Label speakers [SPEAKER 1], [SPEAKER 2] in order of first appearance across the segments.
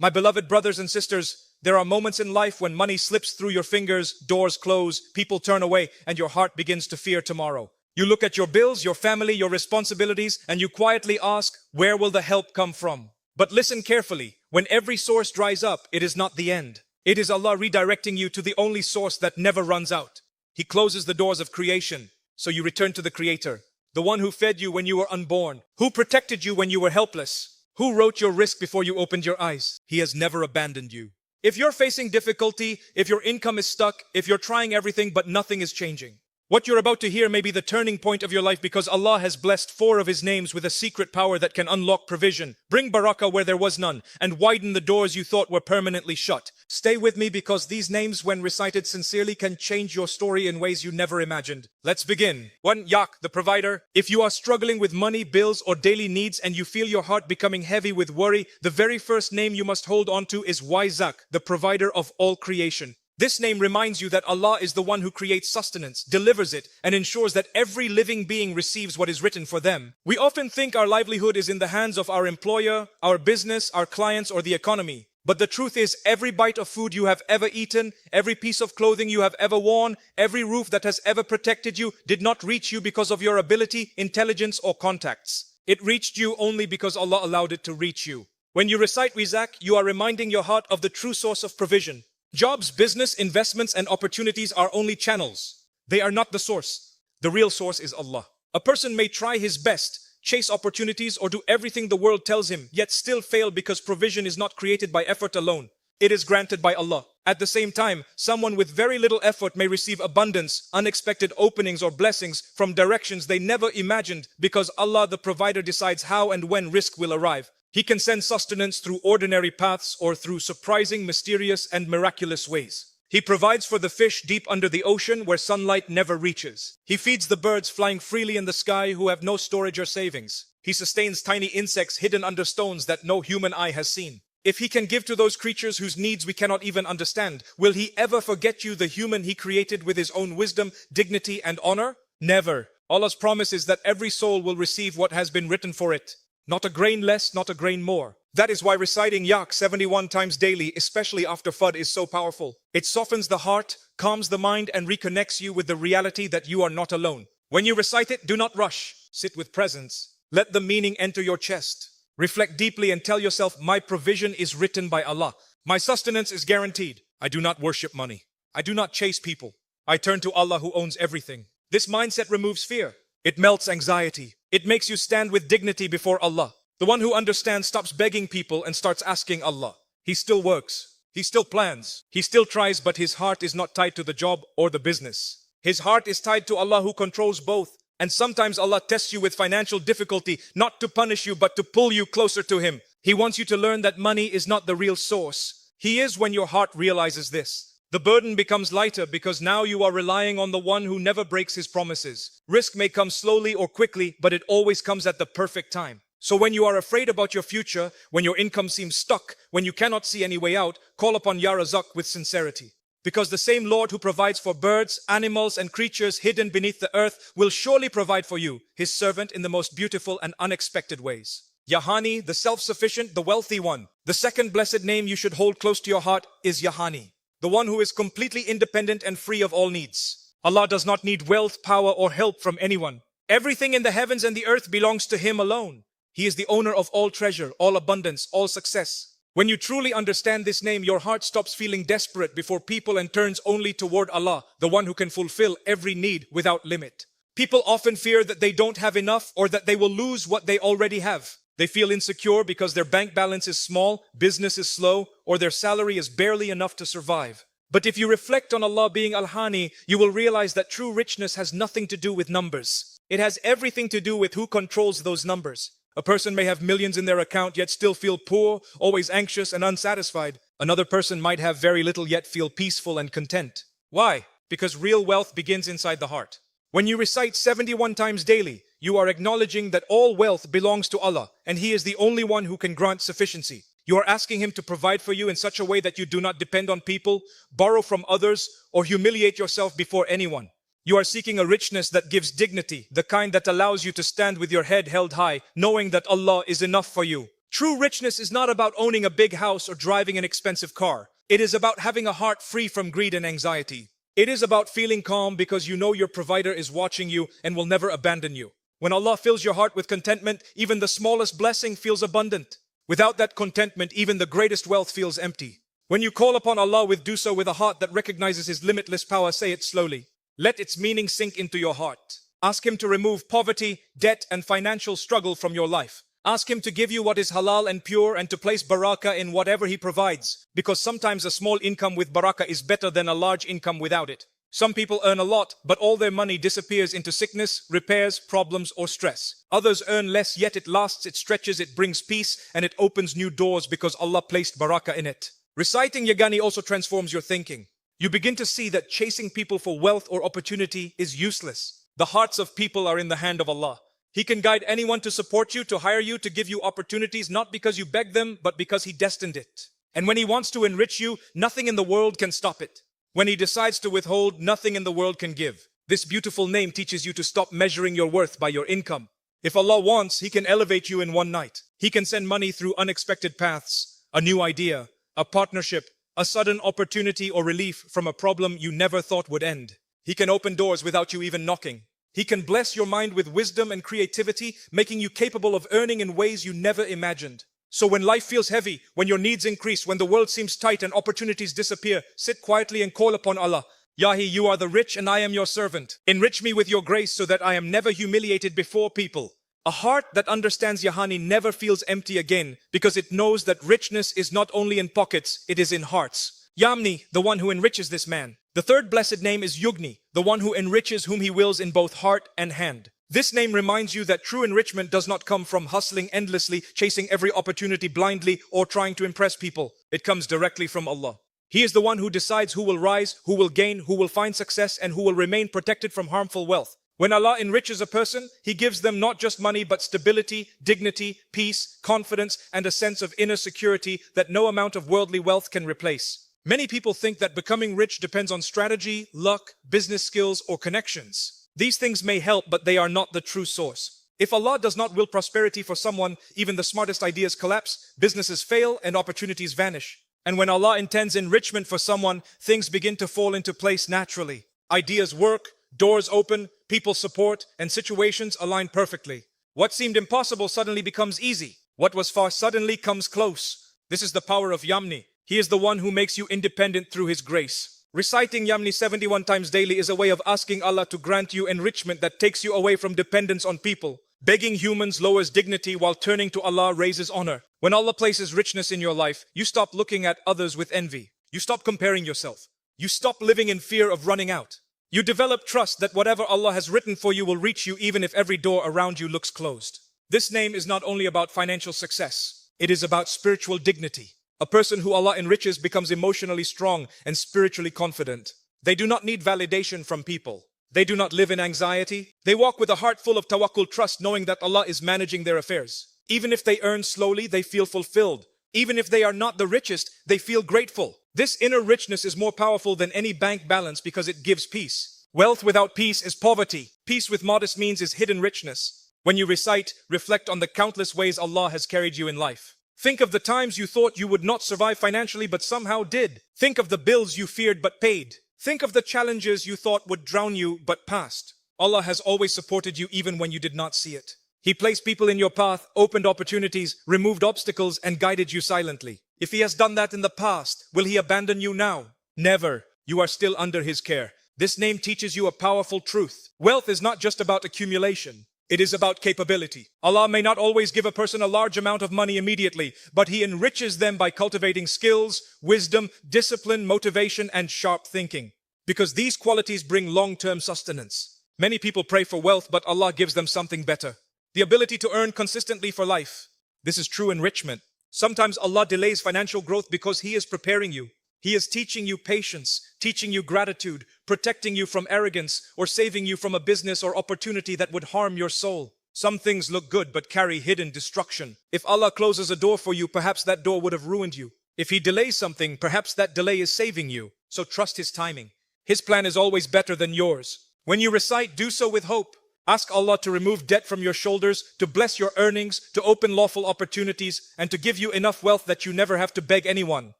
[SPEAKER 1] My beloved brothers and sisters, there are moments in life when money slips through your fingers, doors close, people turn away, and your heart begins to fear tomorrow. You look at your bills, your family, your responsibilities, and you quietly ask, where will the help come from? But listen carefully. When every source dries up, it is not the end. It is Allah redirecting you to the only source that never runs out. He closes the doors of creation, so you return to the Creator, the one who fed you when you were unborn, who protected you when you were helpless, who wrote your risk before you opened your eyes. He has never abandoned you. If you're facing difficulty, if your income is stuck, if you're trying everything but nothing is changing, what you're about to hear may be the turning point of your life, because Allah has blessed 4 of His names with a secret power that can unlock provision, bring barakah where there was none, and widen the doors you thought were permanently shut. Stay with me, because these names, when recited sincerely, can change your story in ways you never imagined. Let's begin. 1. Yak, the provider. If you are struggling with money, bills, or daily needs, and you feel your heart becoming heavy with worry, the very first name you must hold on to is Rizq, the provider of all creation. This name reminds you that Allah is the one who creates sustenance, delivers it, and ensures that every living being receives what is written for them. We often think our livelihood is in the hands of our employer, our business, our clients, or the economy. But the truth is, every bite of food you have ever eaten, every piece of clothing you have ever worn, every roof that has ever protected you did not reach you because of your ability, intelligence, or contacts. It reached you only because Allah allowed it to reach you. When you recite Rizq, you are reminding your heart of the true source of provision. Jobs, business, investments, and opportunities are only channels. They are not the source. The real source is Allah. A person may try his best, chase opportunities, or do everything the world tells him, yet still fail, because provision is not created by effort alone. It is granted by Allah. At the same time, someone with very little effort may receive abundance, unexpected openings, or blessings from directions they never imagined, because Allah the provider decides how and when rizq will arrive. He can send sustenance through ordinary paths or through surprising, mysterious, and miraculous ways. He provides for the fish deep under the ocean where sunlight never reaches. He feeds the birds flying freely in the sky who have no storage or savings. He sustains tiny insects hidden under stones that no human eye has seen. If He can give to those creatures whose needs we cannot even understand, will He ever forget you, the human He created with His own wisdom, dignity, and honor? Never. Allah's promise is that every soul will receive what has been written for it. Not a grain less, not a grain more. That is why reciting Yak 71 times daily, especially after Fard, is so powerful. It softens the heart, calms the mind, and reconnects you with the reality that you are not alone. When you recite it, do not rush. Sit with presence. Let the meaning enter your chest. Reflect deeply and tell yourself, my provision is written by Allah. My sustenance is guaranteed. I do not worship money. I do not chase people. I turn to Allah who owns everything. This mindset removes fear. It melts anxiety. It makes you stand with dignity before Allah. The one who understands stops begging people and starts asking Allah. He still works. He still plans. He still tries, but his heart is not tied to the job or the business. His heart is tied to Allah who controls both. And sometimes Allah tests you with financial difficulty, not to punish you, but to pull you closer to Him. He wants you to learn that money is not the real source. He is when your heart realizes this. The burden becomes lighter because now you are relying on the one who never breaks His promises. Risk may come slowly or quickly, but it always comes at the perfect time. So when you are afraid about your future, when your income seems stuck, when you cannot see any way out, call upon Ya Razaq with sincerity. Because the same Lord who provides for birds, animals, and creatures hidden beneath the earth will surely provide for you, His servant, in the most beautiful and unexpected ways. Yahani, the self-sufficient, the wealthy one. The second blessed name you should hold close to your heart is Yahani, the one who is completely independent and free of all needs. Allah does not need wealth, power, or help from anyone. Everything in the heavens and the earth belongs to Him alone. He is the owner of all treasure, all abundance, all success. When you truly understand this name, your heart stops feeling desperate before people and turns only toward Allah, the one who can fulfill every need without limit. People often fear that they don't have enough or that they will lose what they already have. They feel insecure because their bank balance is small, business is slow, or their salary is barely enough to survive. But if you reflect on Allah being Al-Hani, you will realize that true richness has nothing to do with numbers. It has everything to do with who controls those numbers. A person may have millions in their account yet still feel poor, always anxious and unsatisfied. Another person might have very little yet feel peaceful and content. Why? Because real wealth begins inside the heart. When you recite 71 times daily, you are acknowledging that all wealth belongs to Allah, and He is the only one who can grant sufficiency. You are asking Him to provide for you in such a way that you do not depend on people, borrow from others, or humiliate yourself before anyone. You are seeking a richness that gives dignity, the kind that allows you to stand with your head held high, knowing that Allah is enough for you. True richness is not about owning a big house or driving an expensive car. It is about having a heart free from greed and anxiety. It is about feeling calm because you know your provider is watching you and will never abandon you. When Allah fills your heart with contentment, even the smallest blessing feels abundant. Without that contentment, even the greatest wealth feels empty. When you call upon Allah, do so with a heart that recognizes His limitless power. Say it slowly. Let its meaning sink into your heart. Ask Him to remove poverty, debt, and financial struggle from your life. Ask Him to give you what is halal and pure and to place barakah in whatever He provides. Because sometimes a small income with barakah is better than a large income without it. Some people earn a lot, but all their money disappears into sickness, repairs, problems, or stress. Others earn less, yet it lasts, it stretches, it brings peace, and it opens new doors because Allah placed barakah in it. Reciting Yagani also transforms your thinking. You begin to see that chasing people for wealth or opportunity is useless. The hearts of people are in the hand of Allah. He can guide anyone to support you, to hire you, to give you opportunities, not because you beg them, but because He destined it. And when He wants to enrich you, nothing in the world can stop it. When He decides to withhold, nothing in the world can give. This beautiful name teaches you to stop measuring your worth by your income. If Allah wants, He can elevate you in one night. He can send money through unexpected paths, a new idea, a partnership, a sudden opportunity or relief from a problem you never thought would end. He can open doors without you even knocking. He can bless your mind with wisdom and creativity, making you capable of earning in ways you never imagined. So when life feels heavy, when your needs increase, when the world seems tight and opportunities disappear, sit quietly and call upon Allah. Yahi, you are the rich and I am your servant. Enrich me with your grace so that I am never humiliated before people. A heart that understands Yahani never feels empty again because it knows that richness is not only in pockets, it is in hearts. Yamni, the one who enriches this man. The third blessed name is Yugni, the one who enriches whom He wills in both heart and hand. This name reminds you that true enrichment does not come from hustling endlessly, chasing every opportunity blindly, or trying to impress people. It comes directly from Allah. He is the one who decides who will rise, who will gain, who will find success, and who will remain protected from harmful wealth. When Allah enriches a person, He gives them not just money but stability, dignity, peace, confidence, and a sense of inner security that no amount of worldly wealth can replace. Many people think that becoming rich depends on strategy, luck, business skills, or connections. These things may help, but they are not the true source. If Allah does not will prosperity for someone, even the smartest ideas collapse, businesses fail, and opportunities vanish. And when Allah intends enrichment for someone, things begin to fall into place naturally. Ideas work, doors open, people support, and situations align perfectly. What seemed impossible suddenly becomes easy. What was far suddenly comes close. This is the power of Yamni. He is the one who makes you independent through His grace. Reciting Yamni 71 times daily is a way of asking Allah to grant you enrichment that takes you away from dependence on people. Begging humans lowers dignity while turning to Allah raises honor. When Allah places richness in your life, you stop looking at others with envy. You stop comparing yourself. You stop living in fear of running out. You develop trust that whatever Allah has written for you will reach you even if every door around you looks closed. This name is not only about financial success, it is about spiritual dignity. A person who Allah enriches becomes emotionally strong and spiritually confident. They do not need validation from people. They do not live in anxiety. They walk with a heart full of tawakkul, trust, knowing that Allah is managing their affairs. Even if they earn slowly, they feel fulfilled. Even if they are not the richest, they feel grateful. This inner richness is more powerful than any bank balance because it gives peace. Wealth without peace is poverty. Peace with modest means is hidden richness. When you recite, reflect on the countless ways Allah has carried you in life. Think of the times you thought you would not survive financially but somehow did. Think of the bills you feared but paid. Think of the challenges you thought would drown you but passed. Allah has always supported you even when you did not see it. He placed people in your path, opened opportunities, removed obstacles, and guided you silently. If He has done that in the past, will He abandon you now? Never. You are still under His care. This name teaches you a powerful truth. Wealth is not just about accumulation. It is about capability. Allah may not always give a person a large amount of money immediately, but He enriches them by cultivating skills, wisdom, discipline, motivation, and sharp thinking. Because these qualities bring long-term sustenance. Many people pray for wealth, but Allah gives them something better. The ability to earn consistently for life. This is true enrichment. Sometimes Allah delays financial growth because He is preparing you. He is teaching you patience, teaching you gratitude, protecting you from arrogance, or saving you from a business or opportunity that would harm your soul. Some things look good but carry hidden destruction. If Allah closes a door for you, perhaps that door would have ruined you. If He delays something, perhaps that delay is saving you. So trust His timing. His plan is always better than yours. When you recite, do so with hope. Ask Allah to remove debt from your shoulders, to bless your earnings, to open lawful opportunities, and to give you enough wealth that you never have to beg anyone.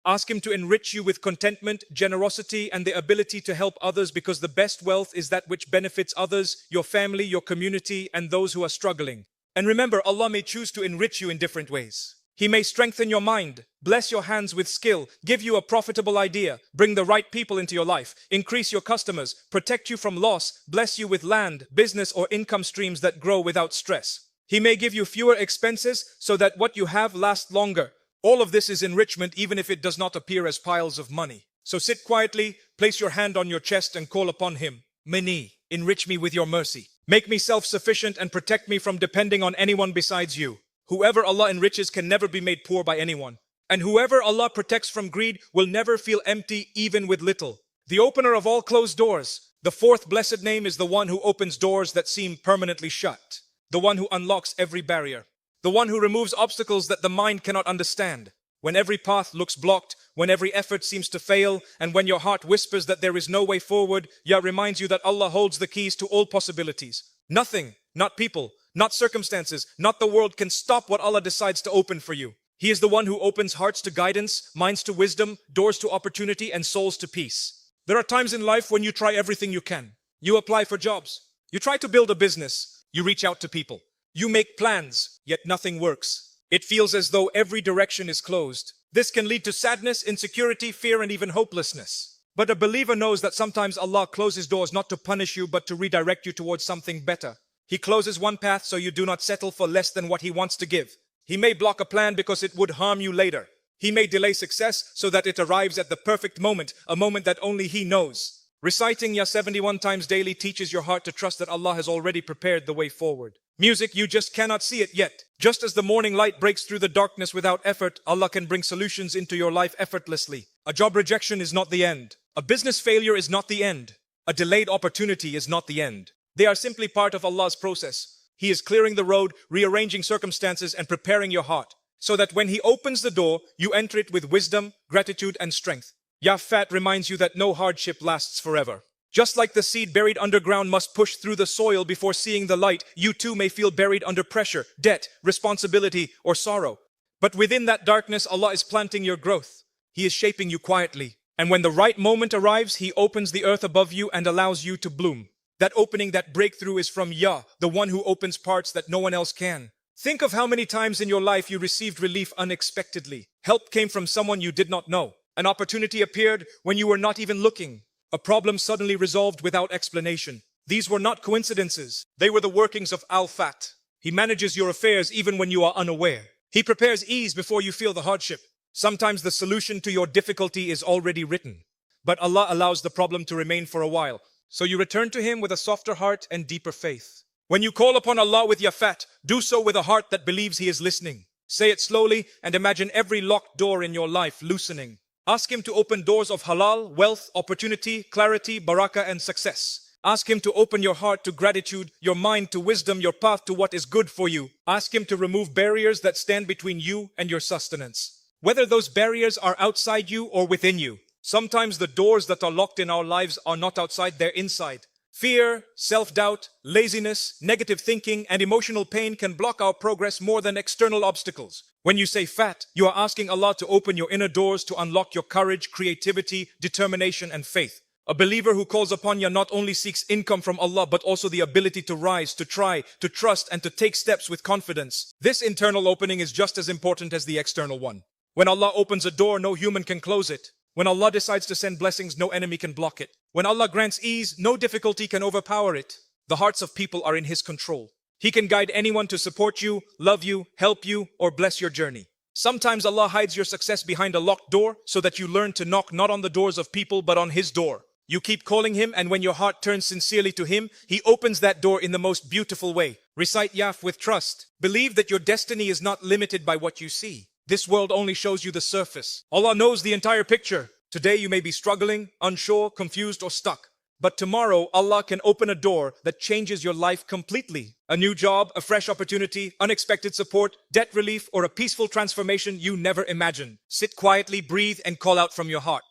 [SPEAKER 1] Ask Him to enrich you with contentment, generosity, and the ability to help others, because the best wealth is that which benefits others, your family, your community, and those who are struggling. And remember, Allah may choose to enrich you in different ways. He may strengthen your mind, bless your hands with skill, give you a profitable idea, bring the right people into your life, increase your customers, protect you from loss, bless you with land, business, or income streams that grow without stress. He may give you fewer expenses so that what you have lasts longer. All of this is enrichment, even if it does not appear as piles of money. So sit quietly, place your hand on your chest and call upon Him. Mani, enrich me with your mercy. Make me self-sufficient and protect me from depending on anyone besides you. Whoever Allah enriches can never be made poor by anyone. And whoever Allah protects from greed will never feel empty even with little. The opener of all closed doors. The fourth blessed name is the one who opens doors that seem permanently shut. The one who unlocks every barrier. The one who removes obstacles that the mind cannot understand. When every path looks blocked, when every effort seems to fail, and when your heart whispers that there is no way forward, Yah reminds you that Allah holds the keys to all possibilities. Nothing, not people, not circumstances, not the world can stop what Allah decides to open for you. He is the one who opens hearts to guidance, minds to wisdom, doors to opportunity, and souls to peace. There are times in life when you try everything you can. You apply for jobs. You try to build a business. You reach out to people. You make plans, yet nothing works. It feels as though every direction is closed. This can lead to sadness, insecurity, fear, and even hopelessness. But a believer knows that sometimes Allah closes doors not to punish you, but to redirect you towards something better. He closes one path so you do not settle for less than what He wants to give. He may block a plan because it would harm you later. He may delay success so that it arrives at the perfect moment, a moment that only He knows. Reciting Ya 71 times daily teaches your heart to trust that Allah has already prepared the way forward. Music, you just cannot see it yet. Just as the morning light breaks through the darkness without effort, Allah can bring solutions into your life effortlessly. A job rejection is not the end. A business failure is not the end. A delayed opportunity is not the end. They are simply part of Allah's process. He is clearing the road, rearranging circumstances, and preparing your heart, so that when He opens the door, you enter it with wisdom, gratitude, and strength. Ya Fat reminds you that no hardship lasts forever. Just like the seed buried underground must push through the soil before seeing the light, you too may feel buried under pressure, debt, responsibility, or sorrow. But within that darkness, Allah is planting your growth. He is shaping you quietly. And when the right moment arrives, He opens the earth above you and allows you to bloom. That opening, that breakthrough is from Yah, the one who opens parts that no one else can. Think of how many times in your life you received relief unexpectedly. Help came from someone you did not know. An opportunity appeared when you were not even looking. A problem suddenly resolved without explanation. These were not coincidences. They were the workings of Al-Fat. He manages your affairs even when you are unaware. He prepares ease before you feel the hardship. Sometimes the solution to your difficulty is already written. But Allah allows the problem to remain for a while. So you return to Him with a softer heart and deeper faith. When you call upon Allah with Yafat, do so with a heart that believes He is listening. Say it slowly and imagine every locked door in your life loosening. Ask Him to open doors of halal, wealth, opportunity, clarity, barakah, and success. Ask Him to open your heart to gratitude, your mind to wisdom, your path to what is good for you. Ask Him to remove barriers that stand between you and your sustenance. Whether those barriers are outside you or within you. Sometimes the doors that are locked in our lives are not outside, they're inside. Fear, self-doubt, laziness, negative thinking, and emotional pain can block our progress more than external obstacles. When you say fat, you are asking Allah to open your inner doors to unlock your courage, creativity, determination, and faith. A believer who calls upon Yah not only seeks income from Allah, but also the ability to rise, to try, to trust, and to take steps with confidence. This internal opening is just as important as the external one. When Allah opens a door, no human can close it. When Allah decides to send blessings, no enemy can block it. When Allah grants ease, no difficulty can overpower it. The hearts of people are in His control. He can guide anyone to support you, love you, help you, or bless your journey. Sometimes Allah hides your success behind a locked door so that you learn to knock not on the doors of people but on His door. You keep calling Him, and when your heart turns sincerely to Him, He opens that door in the most beautiful way. Recite Yaf with trust. Believe that your destiny is not limited by what you see. This world only shows you the surface. Allah knows the entire picture. Today you may be struggling, unsure, confused, or stuck. But tomorrow Allah can open a door that changes your life completely. A new job, a fresh opportunity, unexpected support, debt relief, or a peaceful transformation you never imagined. Sit quietly, breathe, and call out from your heart.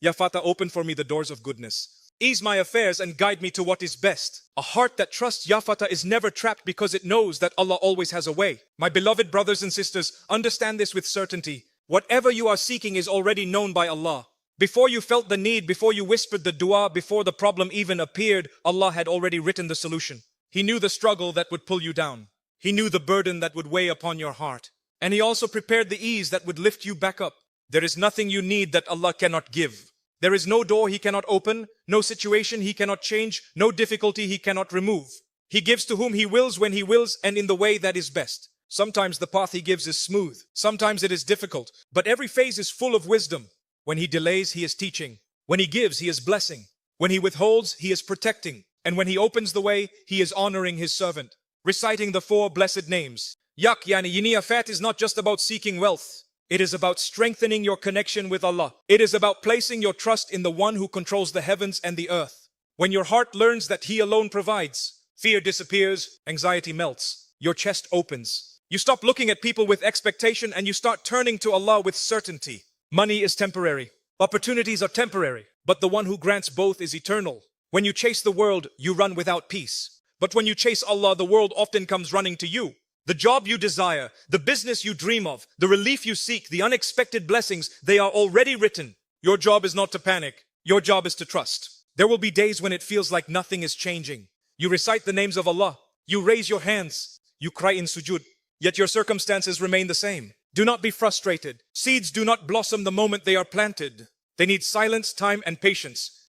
[SPEAKER 1] Ya Fatah, open for me the doors of goodness. Ease my affairs and guide me to what is best. A heart that trusts Yafata is never trapped because it knows that Allah always has a way. My beloved brothers and sisters, understand this with certainty. Whatever you are seeking is already known by Allah. Before you felt the need, before you whispered the dua, before the problem even appeared, Allah had already written the solution. He knew the struggle that would pull you down. He knew the burden that would weigh upon your heart. And He also prepared the ease that would lift you back up. There is nothing you need that Allah cannot give. There is no door He cannot open, no situation He cannot change, no difficulty He cannot remove. He gives to whom He wills, when He wills, and in the way that is best. Sometimes the path He gives is smooth. Sometimes it is difficult. But every phase is full of wisdom. When He delays, He is teaching. When He gives, He is blessing. When He withholds, He is protecting. And when He opens the way, He is honoring His servant. Reciting the 4 blessed names. Yak yani yiniyafat is not just about seeking wealth. It is about strengthening your connection with Allah. It is about placing your trust in the one who controls the heavens and the earth. When your heart learns that He alone provides, fear disappears, anxiety melts, your chest opens. You stop looking at people with expectation and you start turning to Allah with certainty. Money is temporary. Opportunities are temporary. But the one who grants both is eternal. When you chase the world, you run without peace. But when you chase Allah, the world often comes running to you. The job you desire, the business you dream of, the relief you seek, the unexpected blessings, they are already written. Your job is not to panic. Your job is to trust. There will be days when it feels like nothing is changing. You recite the names of Allah. You raise your hands. You cry in sujud. Yet your circumstances remain the same. Do not be frustrated. Seeds do not blossom the moment they are planted. They need silence, time, and patience.